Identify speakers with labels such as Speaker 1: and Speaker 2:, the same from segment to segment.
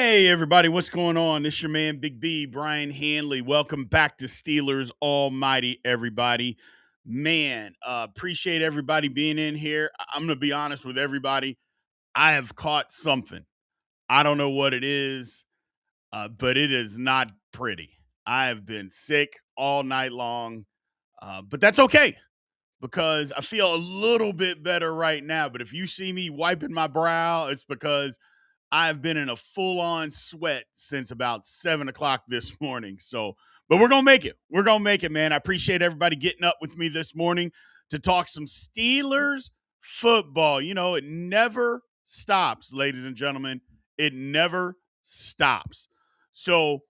Speaker 1: Hey everybody, what's going on? This your man Big B, Brian Hanley. Welcome back to Steelers Almighty, everybody. Man, appreciate everybody being in here. I'm gonna be honest with everybody. I have caught something. I don't know what it is, but it is not pretty. I have been sick all night long, but that's okay because I feel a little bit better right now. But if you see me wiping my brow, it's because I've been in a full on sweat since about 7 o'clock this morning. So, but we're going to make it. We're going to make it, man. I appreciate everybody getting up with me this morning to talk some Steelers football. You know, it never stops, ladies and gentlemen. It never stops. So,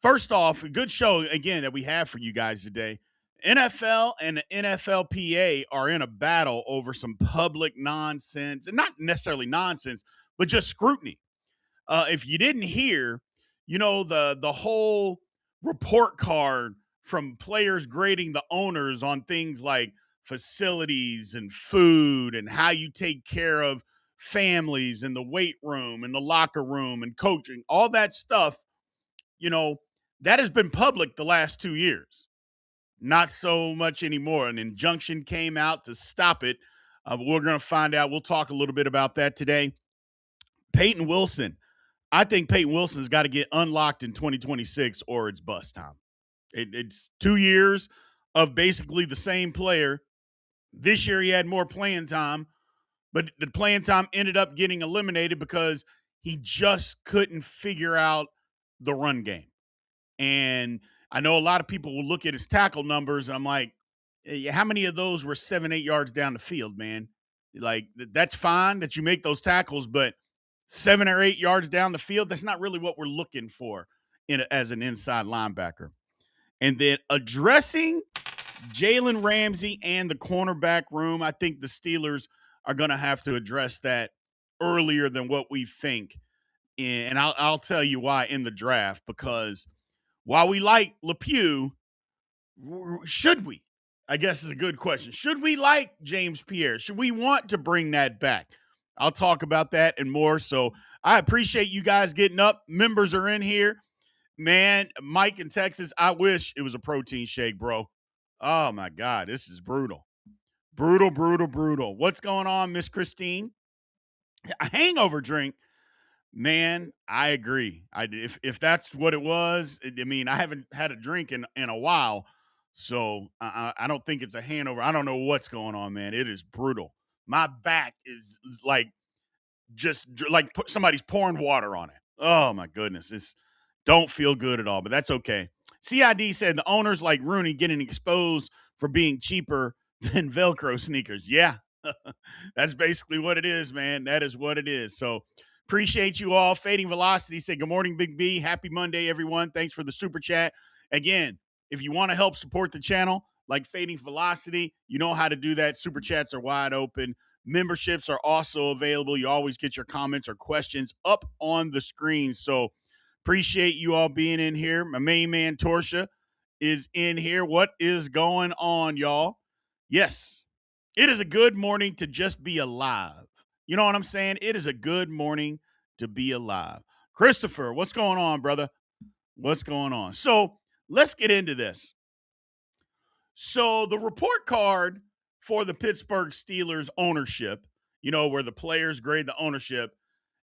Speaker 1: first off, a good show again that we have for you guys today. NFL and the NFLPA are in a battle over some public nonsense, and not necessarily nonsense, but just scrutiny. If you didn't hear, you know, the whole report card from players grading the owners on things like facilities and food and how you take care of families in the weight room and the locker room and coaching, all that stuff, you know, that has been public the last 2 years. Not so much anymore. An injunction came out to stop it. We're going to find out. We'll talk a little bit about that today. Peyton Wilson. I think Peyton Wilson's got to get unlocked in 2026 or it's bust time. It's 2 years of basically the same player. This year he had more playing time, but the playing time ended up getting eliminated because he just couldn't figure out the run game. And I know a lot of people will look at his tackle numbers, and I'm like, hey, how many of those were 7-8 yards down the field, man? Like, that's fine that you make those tackles, but 7 or 8 yards down the field, that's not really what we're looking for as an inside linebacker. And then addressing Jalen Ramsey and the cornerback room, I think the Steelers are going to have to address that earlier than what we think. And I'll tell you why in the draft, because while we like LePew, should we? I guess is a good question. Should we like James Pierre? Should we want to bring that back? I'll talk about that and more. So I appreciate you guys getting up. Members are in here. Man, Mike in Texas, I wish it was a protein shake, bro. Oh, my God. This is brutal. Brutal, brutal, brutal. What's going on, Miss Christine? A hangover drink. Man, I agree. If that's what it was, I mean, I haven't had a drink in a while, so I don't think it's a hangover. I don't know what's going on, man. It is brutal. My back is like just like somebody's pouring water on it. Oh my goodness, it's don't feel good at all, but that's okay. CID said the owners like Rooney getting exposed for being cheaper than Velcro sneakers. Yeah, that's basically what it is, man. That is what it is. So appreciate you all. Fading Velocity said, good morning, Big B. Happy Monday, everyone. Thanks for the super chat. Again, if you want to help support the channel, like Fading Velocity, you know how to do that. Super chats are wide open. Memberships are also available. You always get your comments or questions up on the screen. So appreciate you all being in here. My main man, Torsha, is in here. What is going on, y'all? Yes, it is a good morning to just be alive. You know what I'm saying? It is a good morning to be alive. Christopher, what's going on, brother? What's going on? So let's get into this. So the report card for the Pittsburgh Steelers ownership, you know, where the players grade the ownership,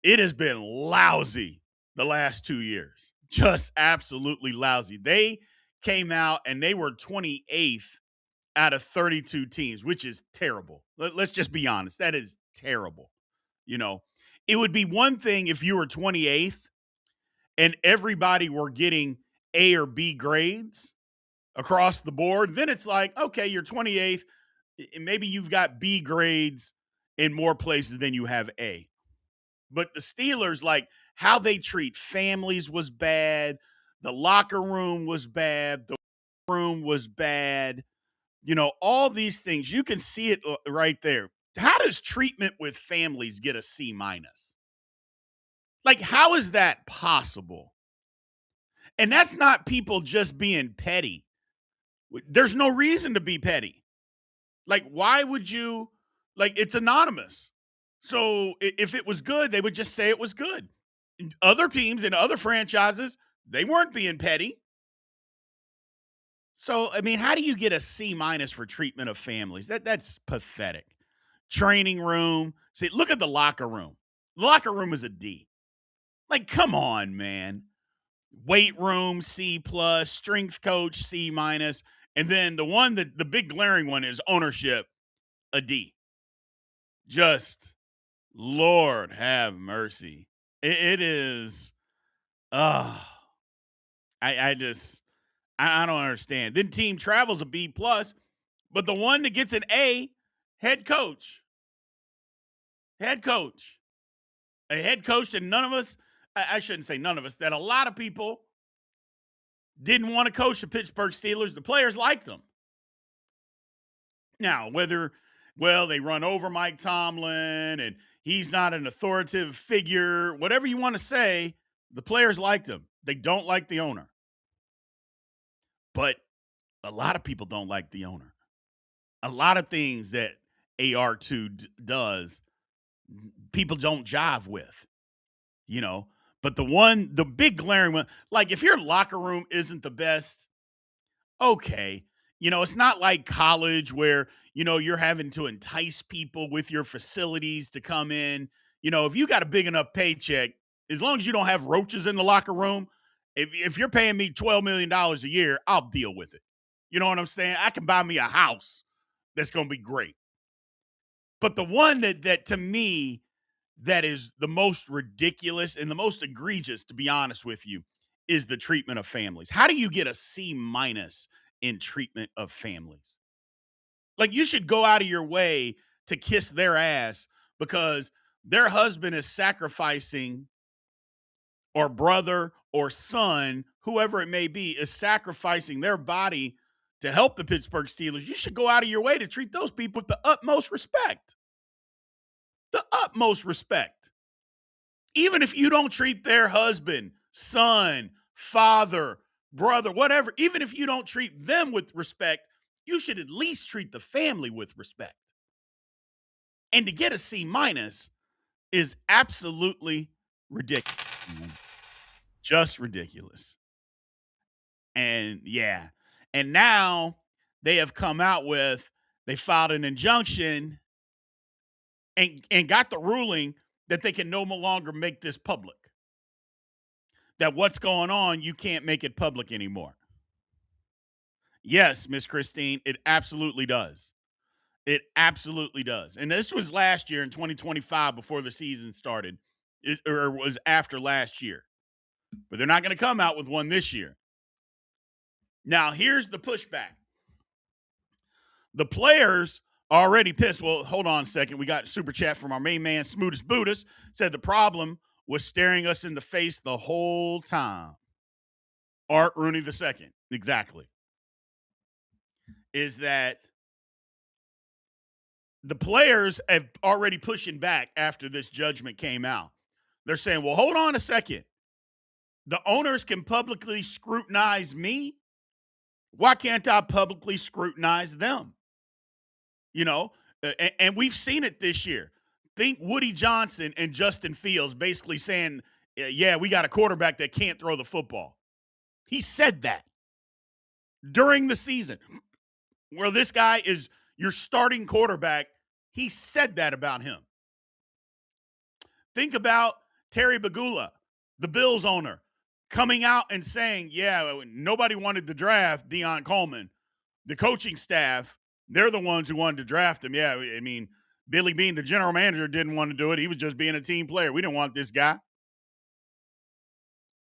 Speaker 1: it has been lousy the last 2 years. Just absolutely lousy. They came out and they were 28th out of 32 teams, which is terrible. Let's just be honest. That is terrible. You know, it would be one thing if you were 28th and everybody were getting A or B grades across the board. Then it's like, okay, you're 28th, and maybe you've got B grades in more places than you have A. But the Steelers, like how they treat families was bad. The locker room was bad. The room was bad. You know, all these things, you can see it right there. How does treatment with families get a C minus? Like, how is that possible? And that's not people just being petty. There's no reason to be petty. Like, why would you, like, it's anonymous. So if it was good, they would just say it was good. Other teams and other franchises, they weren't being petty. So, I mean, how do you get a C minus for treatment of families? That's pathetic. Training room. See, look at the locker room. The locker room is a D. Like, come on, man. Weight room, C plus, strength coach, C minus. And then the one that the big glaring one is ownership, a D. Just Lord have mercy. It is I just I don't understand. Then team travels a B plus, but the one that gets an A, head coach. Head coach. A head coach that none of us, I shouldn't say none of us, that a lot of people didn't want to coach the Pittsburgh Steelers. The players liked them. Now, they run over Mike Tomlin and he's not an authoritative figure, whatever you want to say, the players liked him. They don't like the owner. But a lot of people don't like the owner. A lot of things that AR2 does, people don't jive with, you know. But the big glaring one, like if your locker room isn't the best, okay. It's not like college where, you're having to entice people with your facilities to come in. If you got a big enough paycheck, as long as you don't have roaches in the locker room, if you're paying me $12 million a year, I'll deal with it. You know what I'm saying? I can buy me a house that's going to be great. But the one that to me, that is the most ridiculous and the most egregious, to be honest with you, is the treatment of families. How do you get a C minus in treatment of families? Like, you should go out of your way to kiss their ass because their husband is sacrificing, or brother or son, whoever it may be, is sacrificing their body to help the Pittsburgh Steelers. You should go out of your way to treat those people with the utmost respect. The utmost respect. Even if you don't treat their husband, son, father, brother, whatever, even if you don't treat them with respect, you should at least treat the family with respect. And to get a C minus is absolutely ridiculous. Just ridiculous. And yeah. And now they have come out with, they filed an injunction and got the ruling that they can no longer make this public. That what's going on, you can't make it public anymore. Yes, Miss Christine, it absolutely does. It absolutely does. And this was last year in 2025 before the season started, or was after last year. But they're not going to come out with one this year. Now, here's the pushback. The players are already pissed. Well, hold on a second. We got a super chat from our main man, Smootest Buddhist, said the problem was staring us in the face the whole time. Art Rooney II. Exactly. Is that the players have already pushing back after this judgment came out. They're saying, well, hold on a second. The owners can publicly scrutinize me. Why can't I publicly scrutinize them? And we've seen it this year. Think Woody Johnson and Justin Fields basically saying, yeah, we got a quarterback that can't throw the football. He said that during the season where this guy is your starting quarterback. He said that about him. Think about Terry Bagula, the Bills owner, coming out and saying, yeah, nobody wanted to draft Deion Coleman. The coaching staff, they're the ones who wanted to draft him. Yeah, I mean, Billy Bean, the general manager, didn't want to do it. He was just being a team player. We didn't want this guy.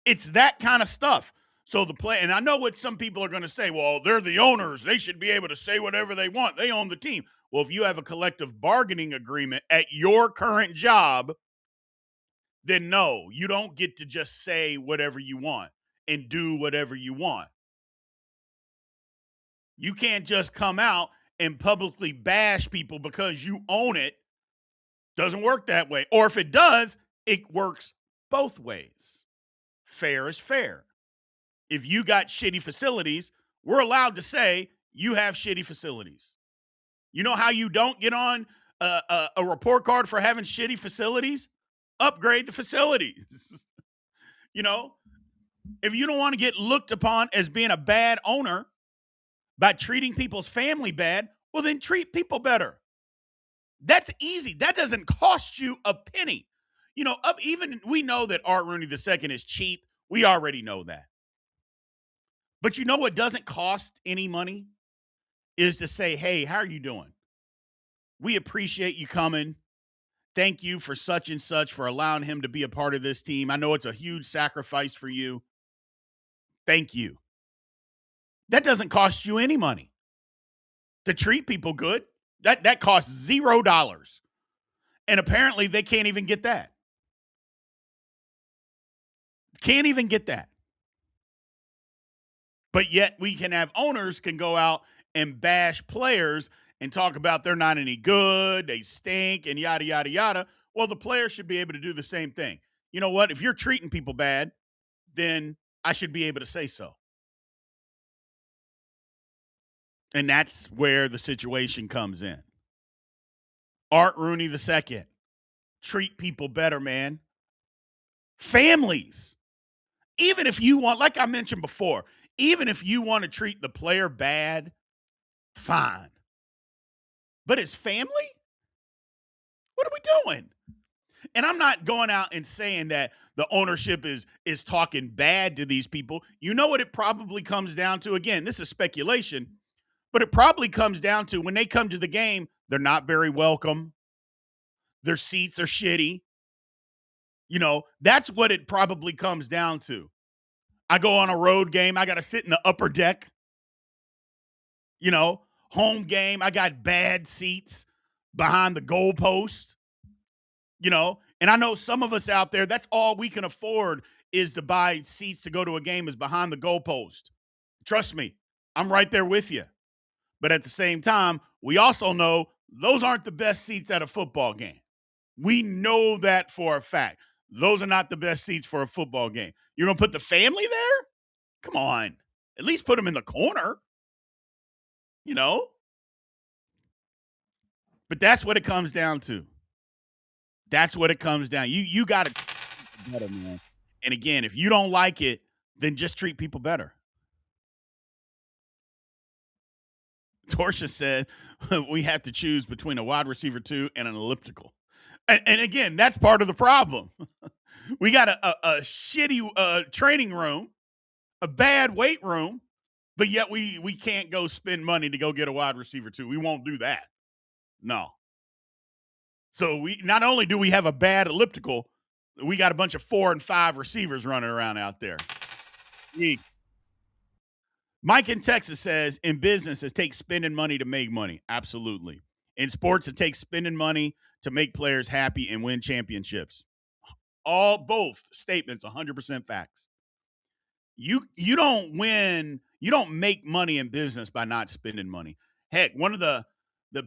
Speaker 1: It's that kind of stuff. So and I know what some people are going to say, well, they're the owners. They should be able to say whatever they want. They own the team. Well, if you have a collective bargaining agreement at your current job, then no, you don't get to just say whatever you want and do whatever you want. You can't just come out and publicly bash people because you own it. Doesn't work that way. Or if it does, it works both ways. Fair is fair. If you got shitty facilities, we're allowed to say you have shitty facilities. You know how you don't get on a report card for having shitty facilities? Upgrade the facilities. You know, if you don't want to get looked upon as being a bad owner by treating people's family bad, well, then treat people better. That's easy. That doesn't cost you a penny. Even we know that Art Rooney II is cheap. We already know that. But you know what doesn't cost any money is to say, hey, how are you doing? We appreciate you coming. Thank you for such and such for allowing him to be a part of this team. I know it's a huge sacrifice for you. Thank you. That doesn't cost you any money. To treat people good, that costs $0. And apparently they can't even get that. Can't even get that. But yet we can have owners can go out and bash players and talk about they're not any good, they stink, and yada, yada, yada. Well, the players should be able to do the same thing. You know what? If you're treating people bad, then I should be able to say so. And that's where the situation comes in. Art Rooney II. Treat people better, man. Families. Even if you want, like I mentioned before, even if you want to treat the player bad, fine. But his family? What are we doing? And I'm not going out and saying that the ownership is talking bad to these people. You know what it probably comes down to? Again, this is speculation, but it probably comes down to when they come to the game, they're not very welcome. Their seats are shitty. That's what it probably comes down to. I go on a road game, I got to sit in the upper deck. Home game, I got bad seats behind the goalpost. And I know some of us out there, that's all we can afford is to buy seats to go to a game is behind the goalpost. Trust me, I'm right there with you. But at the same time, we also know those aren't the best seats at a football game. We know that for a fact. Those are not the best seats for a football game. You're going to put the family there? Come on. At least put them in the corner. But that's what it comes down to. That's what it comes down. You got to better, man. And again, if you don't like it, then just treat people better. Torsia said we have to choose between a wide receiver 2 and an elliptical. And again, that's part of the problem. We got a shitty training room, a bad weight room, but yet we can't go spend money to go get a wide receiver 2. We won't do that. No. So we not only do we have a bad elliptical, we got a bunch of 4 and 5 receivers running around out there. Mike in Texas says, in business, it takes spending money to make money. Absolutely. In sports, it takes spending money to make players happy and win championships. Both statements, 100% facts. You don't win, you don't make money in business by not spending money. Heck, one of the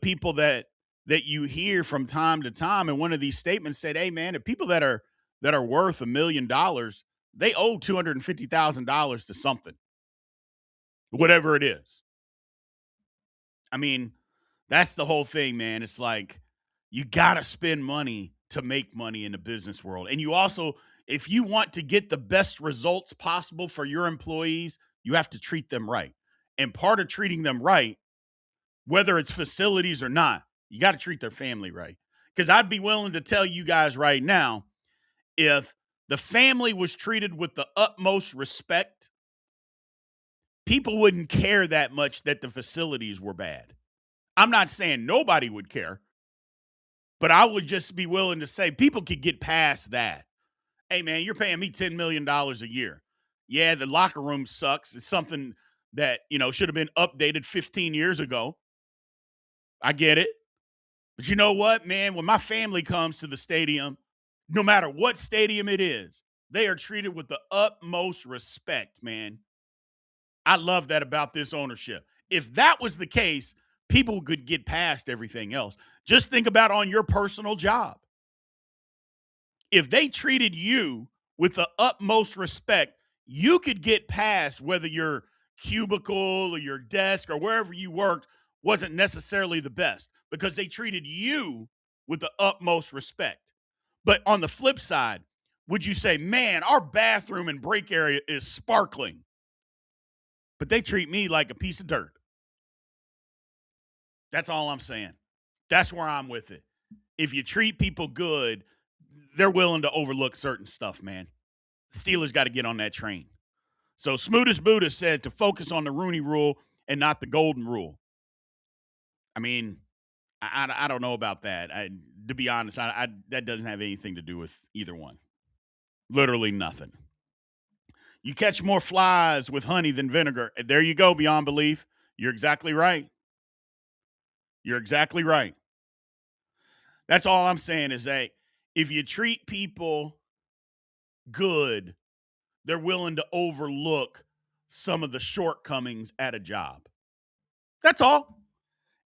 Speaker 1: people that you hear from time to time in one of these statements said, hey man, the people that are worth $1 million, they owe $250,000 to something. Whatever it is. I mean, that's the whole thing, man. It's like you got to spend money to make money in the business world. And you also, if you want to get the best results possible for your employees, you have to treat them right. And part of treating them right, whether it's facilities or not, you got to treat their family right. Because I'd be willing to tell you guys right now, if the family was treated with the utmost respect, people wouldn't care that much that the facilities were bad. I'm not saying nobody would care, but I would just be willing to say people could get past that. Hey, man, you're paying me $10 million a year. Yeah, the locker room sucks. It's something that, should have been updated 15 years ago. I get it. But you know what, man? When my family comes to the stadium, no matter what stadium it is, they are treated with the utmost respect, man. I love that about this ownership. If that was the case, people could get past everything else. Just think about on your personal job. If they treated you with the utmost respect, you could get past whether your cubicle or your desk or wherever you worked wasn't necessarily the best because they treated you with the utmost respect. But on the flip side, would you say, man, our bathroom and break area is sparkling, but they treat me like a piece of dirt? That's all I'm saying. That's where I'm with it. If you treat people good, they're willing to overlook certain stuff, man. Steelers got to get on that train. So Smootest Buddha said to focus on the Rooney rule and not the golden rule. I mean, I don't know about that. To be honest, that doesn't have anything to do with either one. Literally nothing. You catch more flies with honey than vinegar. There you go, beyond belief. You're exactly right. You're exactly right. That's all I'm saying is that if you treat people good, they're willing to overlook some of the shortcomings at a job. That's all.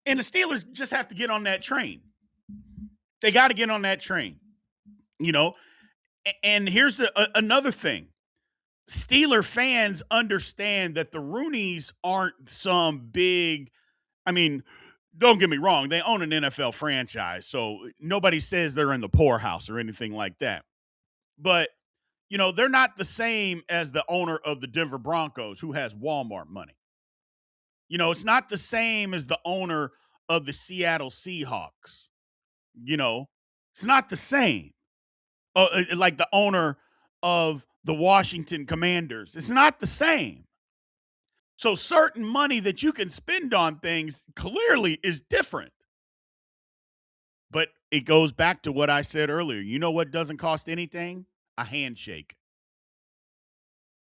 Speaker 1: And the Steelers just have to get on that train. They got to get on that train, you know. And here's another thing. Steeler fans understand that the Rooneys aren't some big, I mean, don't get me wrong, they own an NFL franchise, so nobody says they're in the poorhouse or anything like that. But, they're not the same as the owner of the Denver Broncos who has Walmart money. It's not the same as the owner of the Seattle Seahawks. It's not the same. Like the owner of the Washington Commanders. It's not the same. So certain money that you can spend on things clearly is different. But it goes back to what I said earlier. You know what doesn't cost anything? A handshake.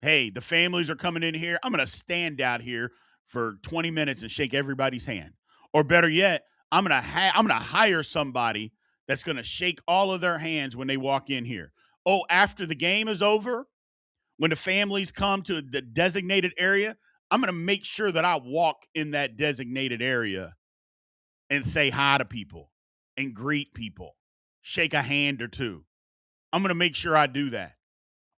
Speaker 1: Hey, the families are coming in here. I'm going to stand out here for 20 minutes and shake everybody's hand. Or better yet, I'm going to hire somebody that's going to shake all of their hands when they walk in here. Oh, after the game is over, when the families come to the designated area, I'm going to make sure that I walk in that designated area and say hi to people and greet people, shake a hand or two. I'm going to make sure I do that.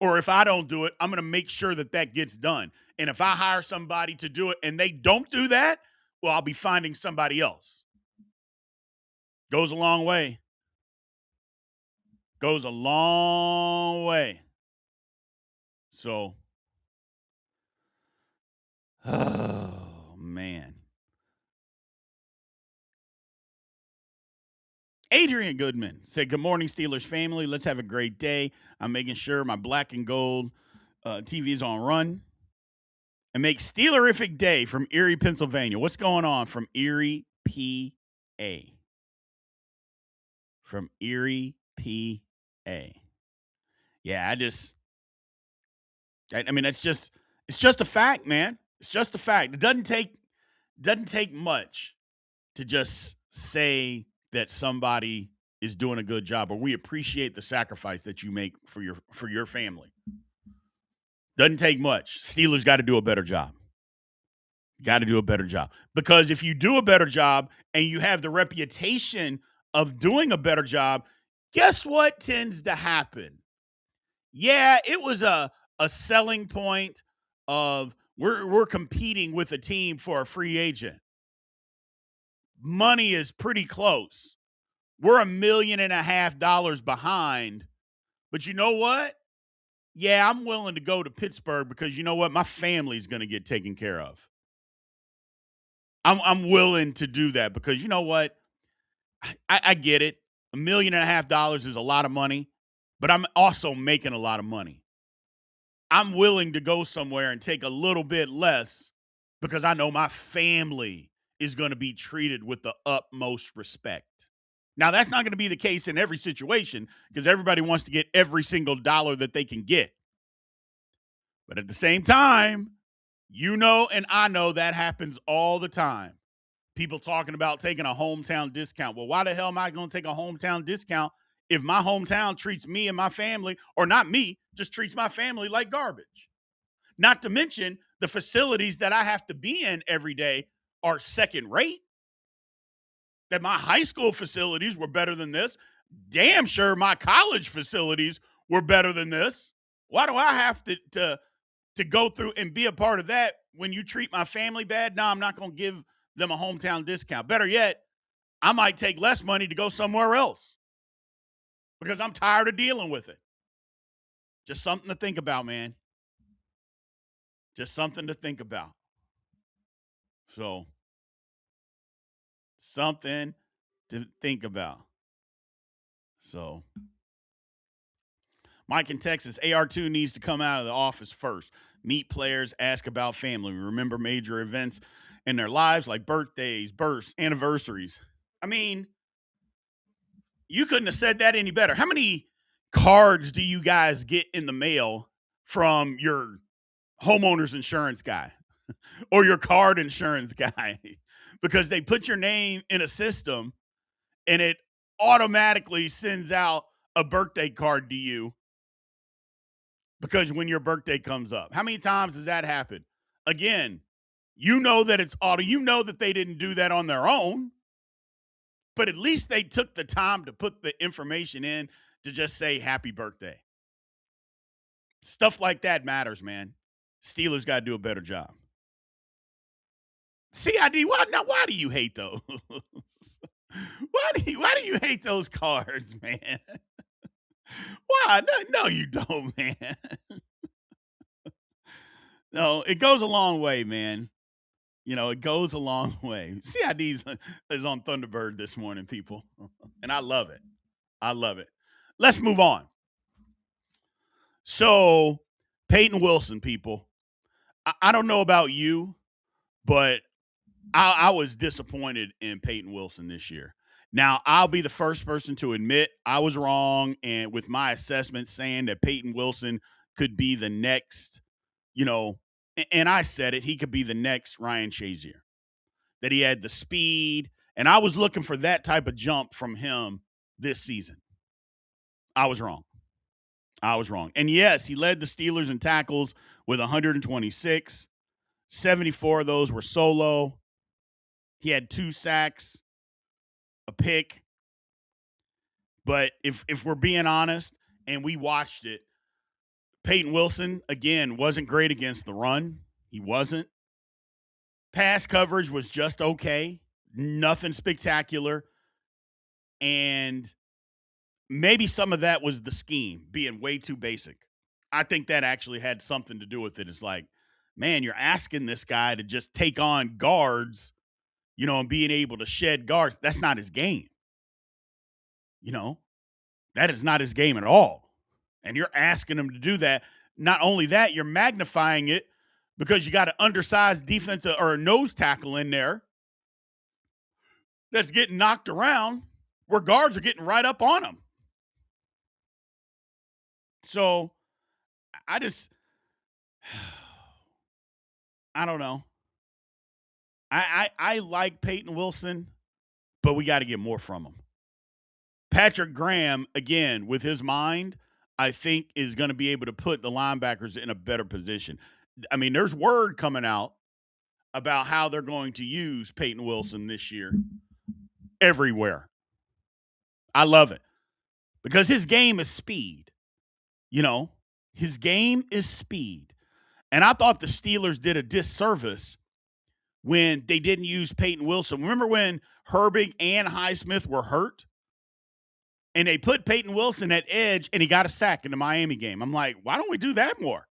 Speaker 1: Or if I don't do it, I'm going to make sure that that gets done. And if I hire somebody to do it and they don't do that, well, I'll be finding somebody else. Goes a long way. Goes a long way. So, oh, man. Adrian Goodman said, good morning, Steelers family. Let's have a great day. I'm making sure my black and gold TV is on run. And make Steelerific day from Erie, Pennsylvania. What's going on from Erie, PA? From Erie, PA. Yeah, I mean, it's just a fact, man. It's just a fact. It doesn't take much to just say that somebody is doing a good job, or we appreciate the sacrifice that you make for your family. Doesn't take much. Steelers got to do a better job. Got to do a better job. Because if you do a better job and you have the reputation of doing a better job, guess what tends to happen? Yeah, it was a selling point of we're competing with a team for a free agent. Money is pretty close. We're $1.5 million behind. But you know what? Yeah, I'm willing to go to Pittsburgh because you know what? My family's going to get taken care of. I'm willing to do that because you know what? I get it. $1.5 million is a lot of money, but I'm also making a lot of money. I'm willing to go somewhere and take a little bit less because I know my family is going to be treated with the utmost respect. Now, that's not going to be the case in every situation because everybody wants to get every single dollar that they can get. But at the same time, you know and I know that happens all the time. People talking about taking a hometown discount. Well, why the hell am I going to take a hometown discount if my hometown treats me and my family, or not me, just treats my family like garbage? Not to mention the facilities that I have to be in every day are second rate. That my high school facilities were better than this. Damn sure my college facilities were better than this. Why do I have to go through and be a part of that when you treat my family bad? No, I'm not going to give them a hometown discount. Better yet, I might take less money to go somewhere else because I'm tired of dealing with it. Just something to think about, man. Just something to think about. So, something to think about. So, Mike in Texas, AR2 needs to come out of the office first. Meet players, ask about family, remember major events in their lives like birthdays, births, anniversaries. I mean, you couldn't have said that any better. How many cards do you guys get in the mail from your homeowner's insurance guy or your card insurance guy? Because they put your name in a system and it automatically sends out a birthday card to you because when your birthday comes up. How many times does that happen? Again, you know that it's auto. You know that they didn't do that on their own, but at least they took the time to put the information in to just say happy birthday. Stuff like that matters, man. Steelers got to do a better job. CID, why do you hate those? Why do you hate those cards, man? Why? No, you don't, man. No, it goes a long way, man. It goes a long way. is on Thunderbird this morning, people. And I love it. I love it. Let's move on. So, Peyton Wilson, people. I don't know about you, but I was disappointed in Peyton Wilson this year. Now, I'll be the first person to admit I was wrong and with my assessment saying that Peyton Wilson could be the next, and I said it, he could be the next Ryan Shazier. That he had the speed, and I was looking for that type of jump from him this season. I was wrong. And yes, he led the Steelers in tackles with 126. 74 of those were solo. He had 2 sacks, a pick. But if we're being honest, and we watched it, Peyton Wilson, again, wasn't great against the run. He wasn't. Pass coverage was just okay. Nothing spectacular. And maybe some of that was the scheme being way too basic. I think that actually had something to do with it. It's like, man, you're asking this guy to just take on guards, and being able to shed guards. That's not his game. That is not his game at all. And you're asking him to do that. Not only that, you're magnifying it because you got an undersized defensive or a nose tackle in there that's getting knocked around where guards are getting right up on him. So I don't know. I like Peyton Wilson, but we got to get more from him. Patrick Graham, again, with his mind, I think is going to be able to put the linebackers in a better position. I mean, there's word coming out about how they're going to use Peyton Wilson this year everywhere. I love it because his game is speed. His game is speed. And I thought the Steelers did a disservice when they didn't use Peyton Wilson. Remember when Herbig and Highsmith were hurt? And they put Peyton Wilson at edge, and he got a sack in the Miami game. I'm like, why don't we do that more?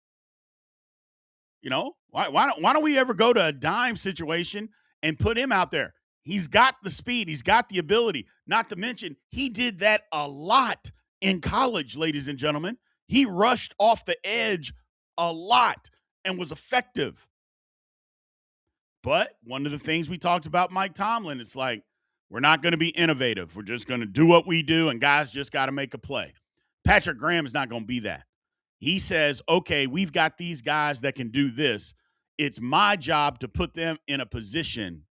Speaker 1: Why don't we ever go to a dime situation and put him out there? He's got the speed. He's got the ability. Not to mention, he did that a lot in college, ladies and gentlemen. He rushed off the edge a lot and was effective. But one of the things we talked about Mike Tomlin, it's like, we're not going to be innovative. We're just going to do what we do, and guys just got to make a play. Patrick Graham is not going to be that. He says, okay, we've got these guys that can do this. It's my job to put them in a position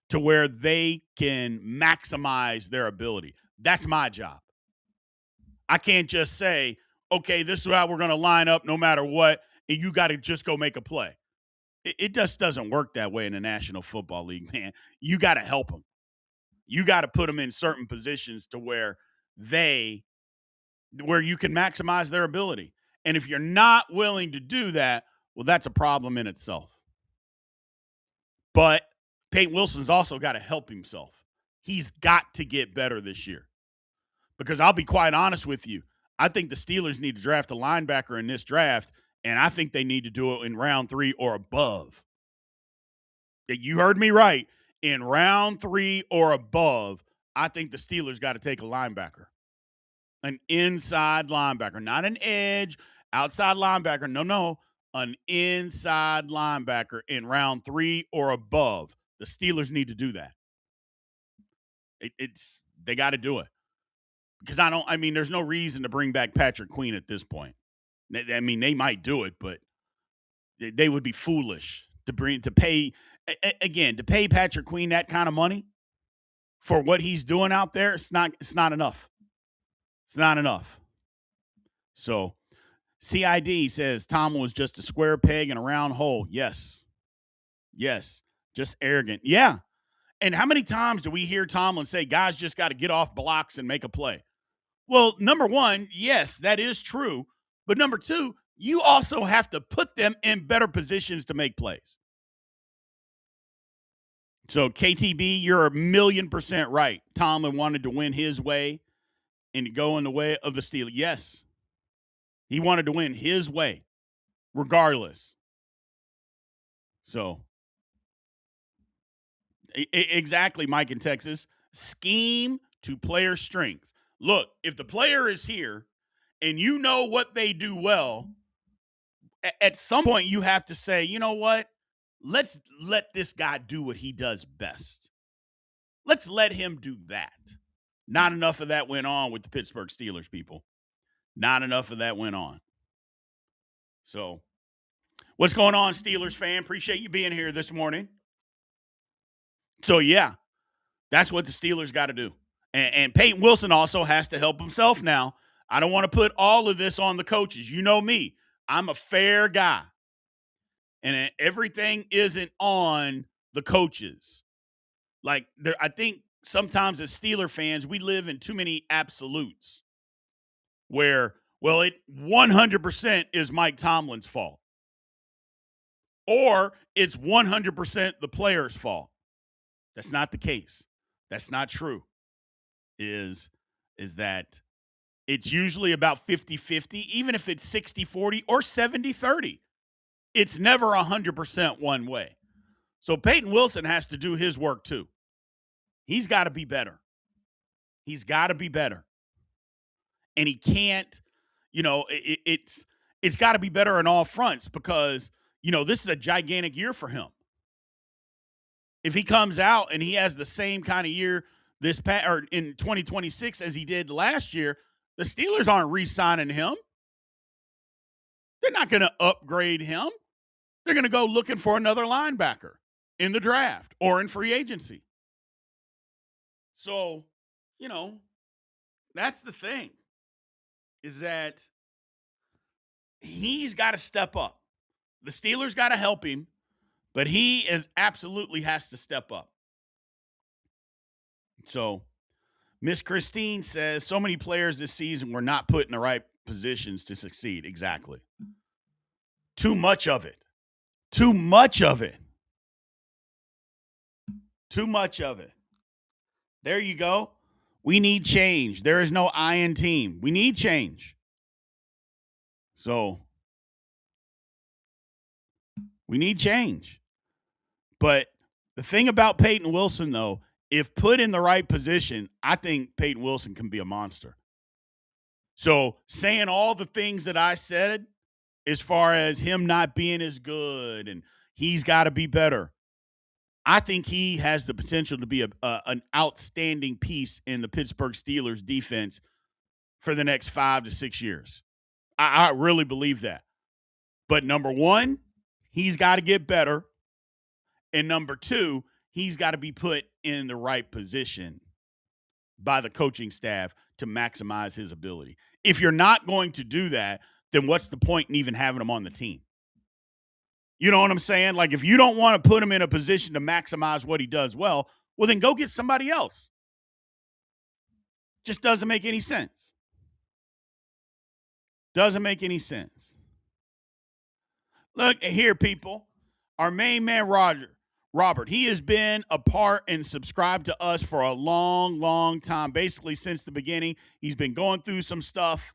Speaker 1: to where they can maximize their ability. That's my job. I can't just say, okay, this is how we're going to line up no matter what, and you got to just go make a play. It just doesn't work that way in the National Football League, man. You got to help them. You got to put them in certain positions to where you can maximize their ability. And if you're not willing to do that, well, that's a problem in itself. But Peyton Wilson's also got to help himself. He's got to get better this year. Because I'll be quite honest with you, I think the Steelers need to draft a linebacker in this draft, and I think they need to do it in round 3 or above. You heard me right. In round 3 or above, I think the Steelers got to take a linebacker. An inside linebacker, not an edge, outside linebacker. No. An inside linebacker in round 3 or above. The Steelers need to do that. They got to do it. Because there's no reason to bring back Patrick Queen at this point. I mean, they might do it, but they would be foolish to pay Patrick Queen that kind of money for what he's doing out there. It's not enough. It's not enough. So CID says Tomlin was just a square peg in a round hole. Yes. Just arrogant. Yeah. And how many times do we hear Tomlin say guys just got to get off blocks and make a play? Well, number one, yes, that is true. But number two, you also have to put them in better positions to make plays. So, KTB, you're 1,000,000% right. Tomlin wanted to win his way and to go in the way of the Steelers. Yes. He wanted to win his way, regardless. So, exactly, Mike in Texas. Scheme to player strength. Look, if the player is here and you know what they do well, at some point you have to say, you know what? Let's let this guy do what he does best. Let's let him do that. Not enough of that went on with the Pittsburgh Steelers, people. Not enough of that went on. So, what's going on, Steelers fan? Appreciate you being here this morning. So, yeah, that's what the Steelers got to do. And Peyton Wilson also has to help himself now. I don't want to put all of this on the coaches. You know me. I'm a fair guy. And everything isn't on the coaches. Like, I think sometimes as Steeler fans, we live in too many absolutes where, well, it 100% is Mike Tomlin's fault. Or it's 100% the player's fault. That's not the case. That's not true. Is that it's usually about 50-50, even if it's 60-40 or 70-30. It's never 100% one way. So Peyton Wilson has to do his work too. He's got to be better. He's got to be better. And he can't, it's got to be better on all fronts because, this is a gigantic year for him. If he comes out and he has the same kind of year in 2026 as he did last year, the Steelers aren't re-signing him. They're not going to upgrade him. They're going to go looking for another linebacker in the draft or in free agency. So, that's the thing, is that he's got to step up. The Steelers got to help him, but he absolutely has to step up. So, Miss Christine says, so many players this season were not put in the right positions to succeed. Exactly. Too much of it. Too much of it. Too much of it. There you go. We need change. There is no I in team. We need change. So, we need change. But the thing about Peyton Wilson, though, if put in the right position, I think Peyton Wilson can be a monster. So saying all the things that I said as far as him not being as good and he's got to be better, I think he has the potential to be an outstanding piece in the Pittsburgh Steelers defense for the next 5 to 6 years. I really believe that. But number one, he's got to get better. And number two, he's got to be put in the right position by the coaching staff to maximize his ability. If you're not going to do that, then what's the point in even having him on the team? You know what I'm saying? Like, if you don't want to put him in a position to maximize what he does well, then go get somebody else. Just doesn't make any sense. Doesn't make any sense. Look here, people. Our main man, Robert, he has been a part and subscribed to us for a long, long time, basically since the beginning. He's been going through some stuff,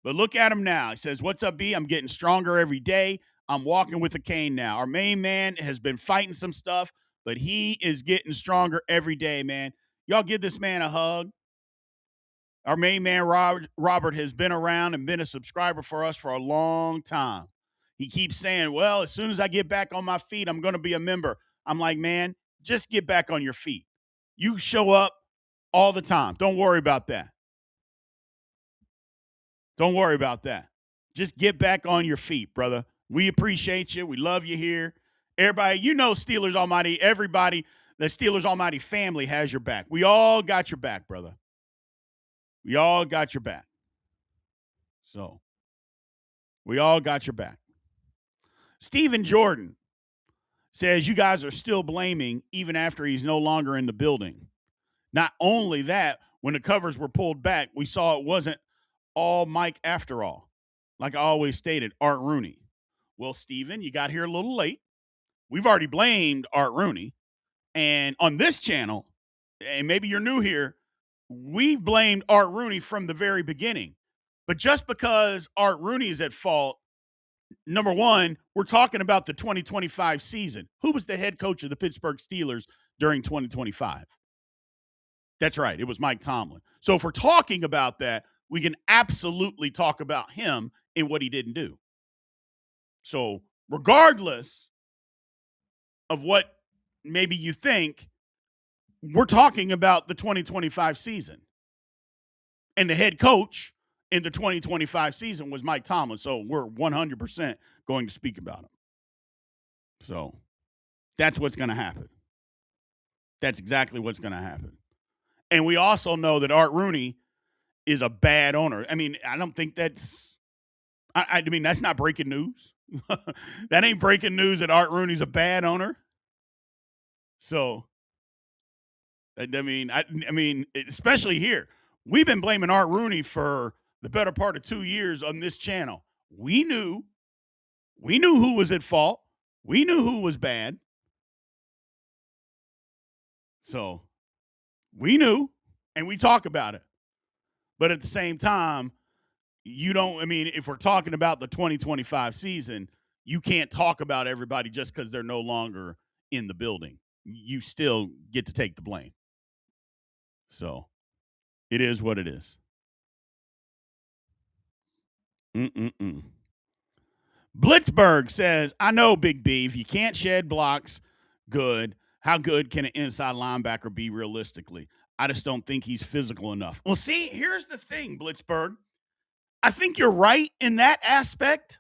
Speaker 1: But look at him now. He says, "What's up, B? I'm getting stronger every day. I'm walking with a cane now. Our main man has been fighting some stuff, but he is getting stronger every day, man. Y'all give this man a hug. Our main man, Robert, has been around and been a subscriber for us for a long time. He keeps saying, well, as soon as I get back on my feet, I'm going to be a member. I'm like, man, just get back on your feet. You show up all the time. Don't worry about that. Don't worry about that. Just get back on your feet, brother. We appreciate you. We love you here. Everybody, you know Steelers Almighty, everybody, the Steelers Almighty family has your back. We all got your back, brother. We all got your back. So, we all got your back. Stephen Jordan says you guys are still blaming even after he's no longer in the building. Not only that, when the covers were pulled back, we saw it wasn't all Mike after all. Like I always stated, Art Rooney. Well, Stephen, you got here a little late. We've already blamed Art Rooney. And on this channel, and maybe you're new here, we've blamed Art Rooney from the very beginning. But just because Art Rooney is at fault, number one, we're talking about the 2025 season. Who was the head coach of the Pittsburgh Steelers during 2025? That's right. It was Mike Tomlin. So if we're talking about that, we can absolutely talk about him and what he didn't do. So regardless of what maybe you think, we're talking about the 2025 season. And the head coach in the 2025 season was Mike Tomlin. So we're 100% going to speak about him. So that's what's going to happen. That's exactly what's going to happen. And we also know that Art Rooney is a bad owner. I mean, I don't think that's – I mean, that's not breaking news. That ain't breaking news that Art Rooney's a bad owner. So, I mean, especially here. We've been blaming Art Rooney for the better part of 2 years on this channel. We knew who was at fault. We knew who was bad. So we knew, and we talk about it. But at the same time, if we're talking about the 2025 season, you can't talk about everybody just because they're no longer in the building. You still get to take the blame. So it is what it is. Blitzberg says, I know, Big B, if you can't shed blocks, good. How good can an inside linebacker be realistically? I just don't think he's physical enough. Well, see, here's the thing, Blitzberg. I think you're right in that aspect.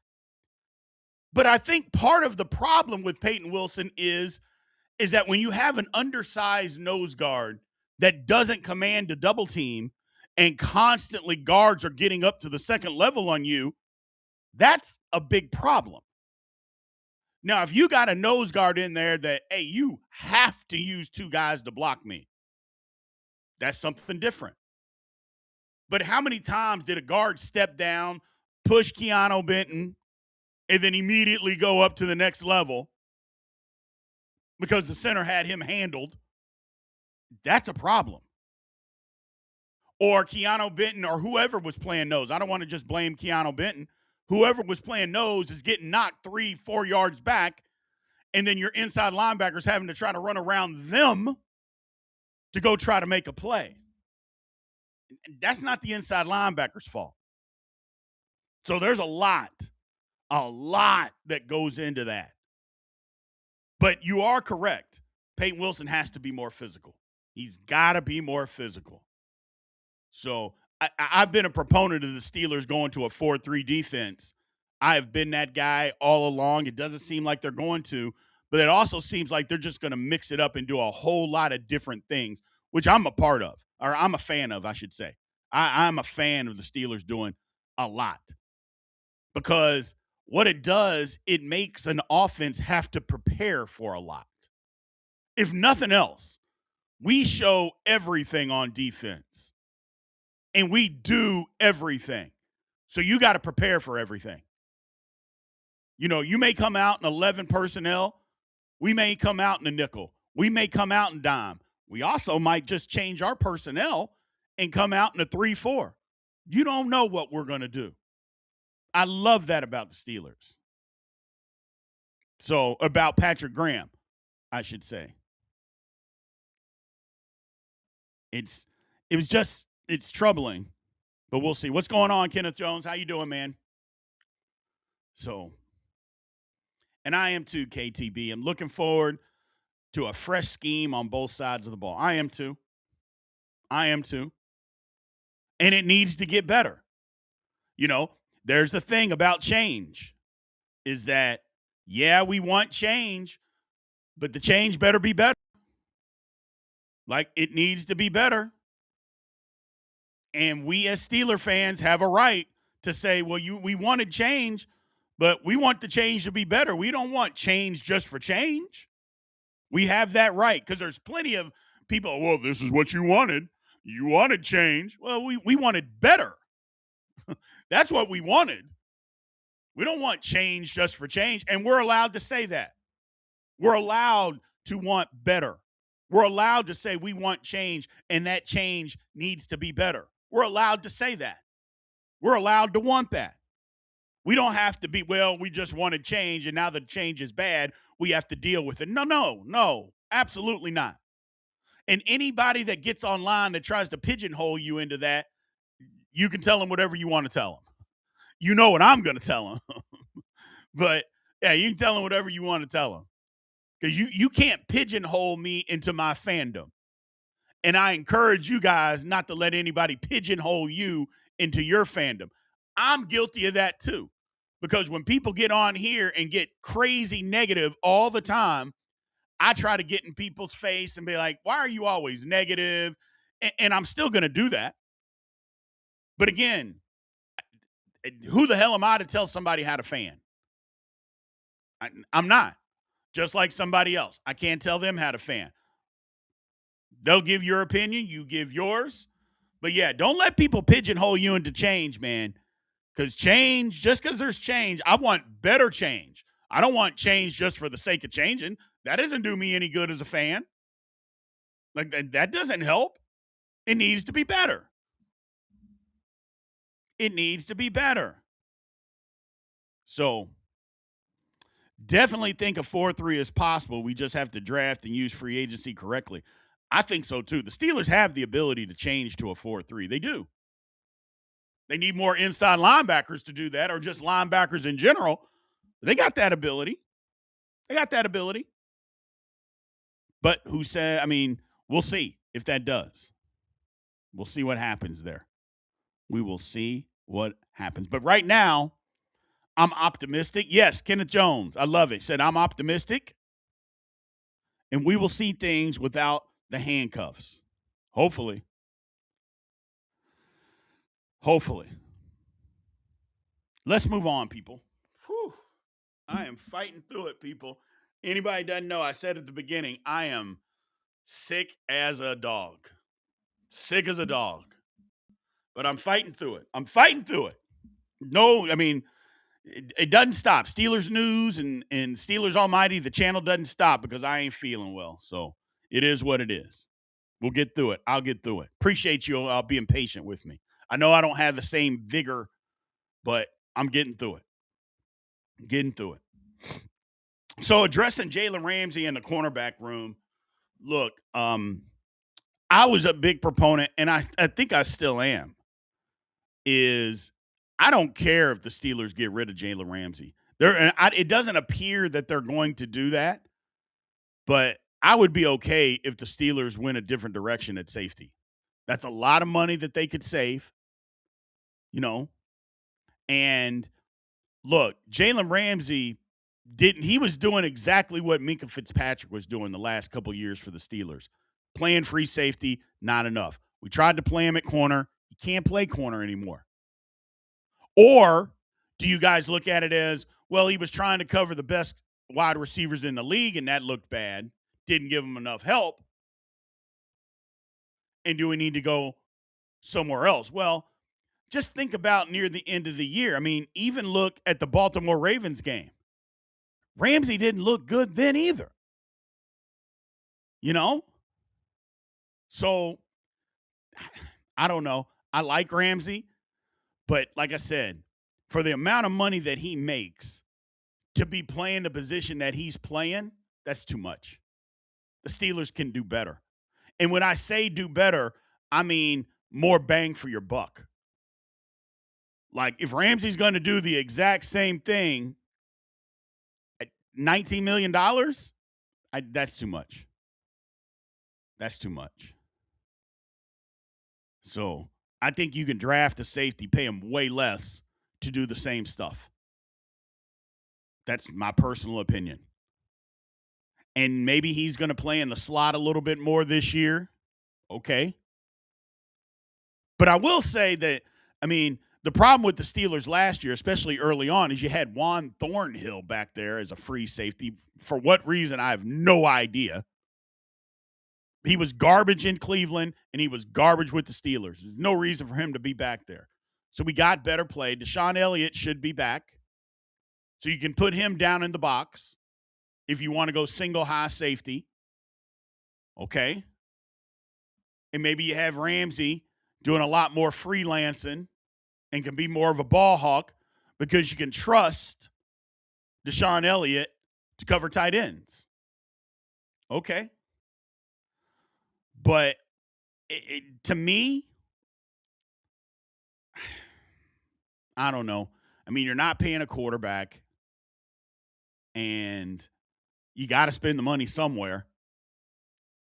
Speaker 1: But I think part of the problem with Peyton Wilson is that when you have an undersized nose guard that doesn't command a double team and constantly guards are getting up to the second level on you, that's a big problem. Now, if you got a nose guard in there that, hey, you have to use two guys to block me, that's something different. But how many times did a guard step down, push Keanu Benton, and then immediately go up to the next level because the center had him handled? That's a problem. Or Keanu Benton or whoever was playing nose. I don't want to just blame Keanu Benton. Whoever was playing nose is getting knocked 3-4 yards back, and then your inside linebackers having to try to run around them to go try to make a play. And that's not the inside linebacker's fault. So there's a lot that goes into that. But you are correct. Peyton Wilson has to be more physical. He's got to be more physical. So I've been a proponent of the Steelers going to a 4-3 defense. I have been that guy all along. It doesn't seem like they're going to, but it also seems like they're just going to mix it up and do a whole lot of different things, which I'm a part of, or I'm a fan of, I should say. I'm a fan of the Steelers doing a lot because what it does, it makes an offense have to prepare for a lot. If nothing else, we show everything on defense. And we do everything. So you got to prepare for everything. You know, you may come out in 11 personnel. We may come out in a nickel. We may come out in dime. We also might just change our personnel and come out in a 3-4. You don't know what we're going to do. I love that about the Steelers. So about Patrick Graham, I should say. It's it's troubling, but we'll see. What's going on, Kenneth Jones? How you doing, man? So, and I am too, KTB. I'm looking forward to a fresh scheme on both sides of the ball. I am too. I am too. And it needs to get better. You know, there's the thing about change is that, yeah, we want change, but the change better be better. Like, it needs to be better. And we as Steeler fans have a right to say, well, we wanted change, but we want the change to be better. We don't want change just for change. We have that right because there's plenty of people, well, this is what you wanted. You wanted change. Well, we wanted better. That's what we wanted. We don't want change just for change. And we're allowed to say that. We're allowed to want better. We're allowed to say we want change and that change needs to be better. We're allowed to say that. We're allowed to want that. We don't have to be, well, we just wanted change and now the change is bad. We have to deal with it. No, absolutely not. And anybody that gets online that tries to pigeonhole you into that, you can tell them whatever you want to tell them. You know what I'm going to tell them. But yeah, you can tell them whatever you want to tell them. Because you can't pigeonhole me into my fandom. And I encourage you guys not to let anybody pigeonhole you into your fandom. I'm guilty of that too. Because when people get on here and get crazy negative all the time, I try to get in people's face and be like, why are you always negative? And I'm still going to do that. But again, who the hell am I to tell somebody how to fan? I'm not. Just like somebody else. I can't tell them how to fan. They'll give your opinion, you give yours. But yeah, don't let people pigeonhole you into change, man. Because change, just because there's change, I want better change. I don't want change just for the sake of changing. That doesn't do me any good as a fan. Like, that doesn't help. It needs to be better. It needs to be better. So, definitely think a 4-3 is possible. We just have to draft and use free agency correctly. I think so too. The Steelers have the ability to change to a 4-3. They do. They need more inside linebackers to do that, or just linebackers in general. They got that ability. But who said, I mean, we'll see if that does. We'll see what happens there. We will see what happens. But right now, I'm optimistic. Yes, Kenneth Jones, I love it. Said, I'm optimistic. And we will see things without the handcuffs. Hopefully. Let's move on, people. Whew. I am fighting through it, people. Anybody doesn't know, I said at the beginning, I am sick as a dog. Sick as a dog. But I'm fighting through it. No, I mean, it doesn't stop. Steelers news and Steelers Almighty, the channel doesn't stop because I ain't feeling well. So it is what it is. We'll get through it. I'll get through it. Appreciate you all being patient with me. I know I don't have the same vigor, but I'm getting through it. So addressing Jalen Ramsey in the cornerback room, look, I was a big proponent, and I think I still am, is I don't care if the Steelers get rid of Jalen Ramsey. It doesn't appear that they're going to do that, but I would be okay if the Steelers went a different direction at safety. That's a lot of money that they could save, and look, Jalen Ramsey he was doing exactly what Minkah Fitzpatrick was doing the last couple of years for the Steelers. Playing free safety, not enough. We tried to play him at corner. He can't play corner anymore. Or do you guys look at it as, well, he was trying to cover the best wide receivers in the league and that looked bad, didn't give him enough help, and do we need to go somewhere else? Well, just think about near the end of the year. I mean, even look at the Baltimore Ravens game. Ramsey didn't look good then either. So I don't know. I like Ramsey, but like I said, For the amount of money that he makes to be playing the position that he's playing, that's too much. The Steelers can do better. And when I say do better, I mean more bang for your buck. Like if Ramsey's going to do the exact same thing at $19 million, that's too much. That's too much. So I think you can draft a safety, pay him way less to do the same stuff. That's my personal opinion. And maybe he's going to play in the slot a little bit more this year. Okay. But I will say that, I mean, the problem with the Steelers last year, especially early on, is you had Juan Thornhill back there as a free safety. For what reason, I have no idea. He was garbage in Cleveland, and he was garbage with the Steelers. There's no reason for him to be back there. So we got better play. Deshaun Elliott should be back. So you can put him down in the box if you want to go single high safety. Okay. And maybe you have Ramsey doing a lot more freelancing and can be more of a ball hawk because you can trust Deshaun Elliott to cover tight ends. Okay. But to me, I don't know. I mean, you're not paying a quarterback, and you got to spend the money somewhere.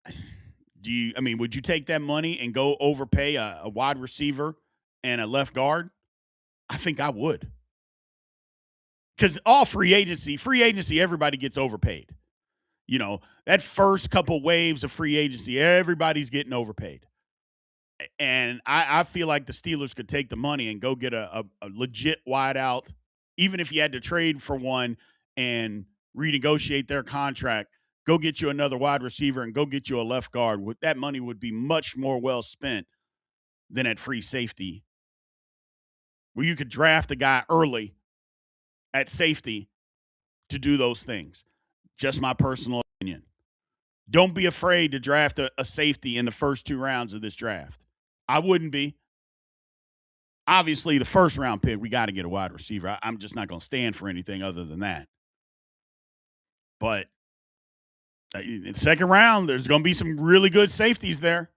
Speaker 1: Would you take that money and go overpay a wide receiver and a left guard? I think I would. Because all free agency, everybody gets overpaid. You know, that first couple waves of free agency, everybody's getting overpaid. And I feel like the Steelers could take the money and go get a legit wideout, even if you had to trade for one and renegotiate their contract, go get you another wide receiver and go get you a left guard. That money would be much more well spent than at free safety, where you could draft a guy early at safety to do those things. Just my personal opinion. Don't be afraid to draft a safety in the first 2 rounds of this draft. I wouldn't be. Obviously, the first round pick, we got to get a wide receiver. I'm just not going to stand for anything other than that. But in the second round, there's going to be some really good safeties there.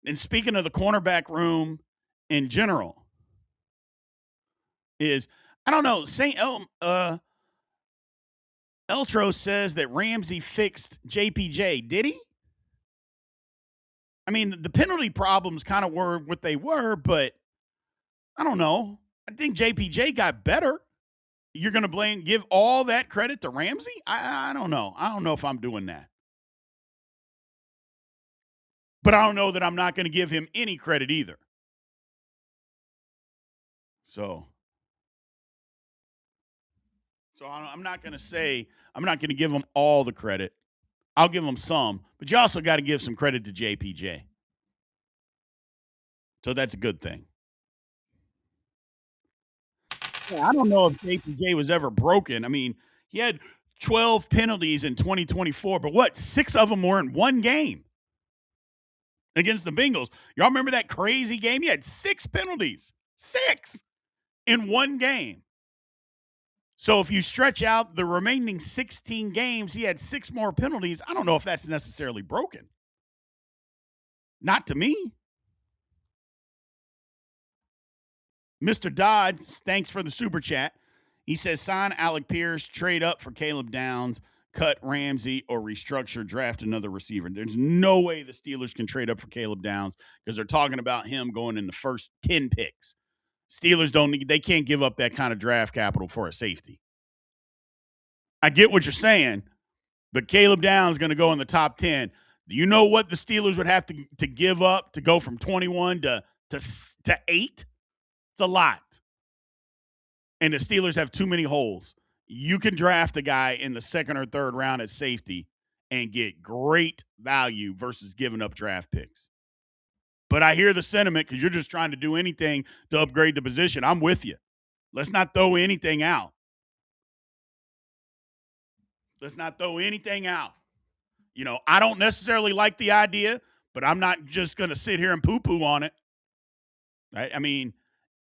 Speaker 1: And speaking of the cornerback room in general, I don't know, St. Eltro says that Ramsey fixed JPJ. Did he? I mean, the penalty problems kind of were what they were, but I don't know. I think JPJ got better. You're going to give all that credit to Ramsey? I don't know. I don't know if I'm doing that. But I don't know that I'm not going to give him any credit either. So I'm not going to give him all the credit. I'll give him some, but you also got to give some credit to JPJ. So that's a good thing. Yeah, I don't know if JPJ was ever broken. I mean, he had 12 penalties in 2024, but 6 of them were in one game against the Bengals. Y'all remember that crazy game? He had 6 penalties. 6 in one game. So if you stretch out the remaining 16 games, he had 6 more penalties. I don't know if that's necessarily broken. Not to me. Mr. Dodd, thanks for the super chat. He says, sign Alec Pierce, trade up for Caleb Downs, cut Ramsey, or restructure, draft another receiver. There's no way the Steelers can trade up for Caleb Downs because they're talking about him going in the first 10 picks. Steelers they can't give up that kind of draft capital for a safety. I get what you're saying, but Caleb Downs is going to go in the top 10. Do you know what the Steelers would have to give up to go from 21 to 8? It's a lot. And the Steelers have too many holes. You can draft a guy in the second or third round at safety and get great value versus giving up draft picks. But I hear the sentiment because you're just trying to do anything to upgrade the position. I'm with you. Let's not throw anything out. You know, I don't necessarily like the idea, but I'm not just going to sit here and poo-poo on it. Right? I mean,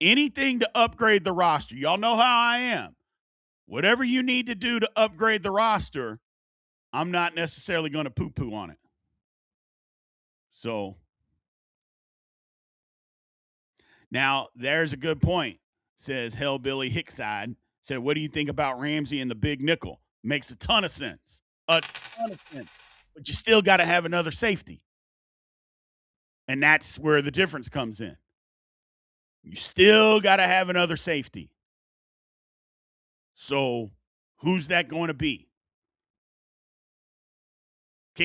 Speaker 1: anything to upgrade the roster. Y'all know how I am. Whatever you need to do to upgrade the roster, I'm not necessarily going to poo-poo on it. So now there's a good point, says Hellbilly Hickside. Said, what do you think about Ramsey and the big nickel? Makes a ton of sense. A ton of sense. But you still got to have another safety. And that's where the difference comes in. You still got to have another safety. So who's that going to be? So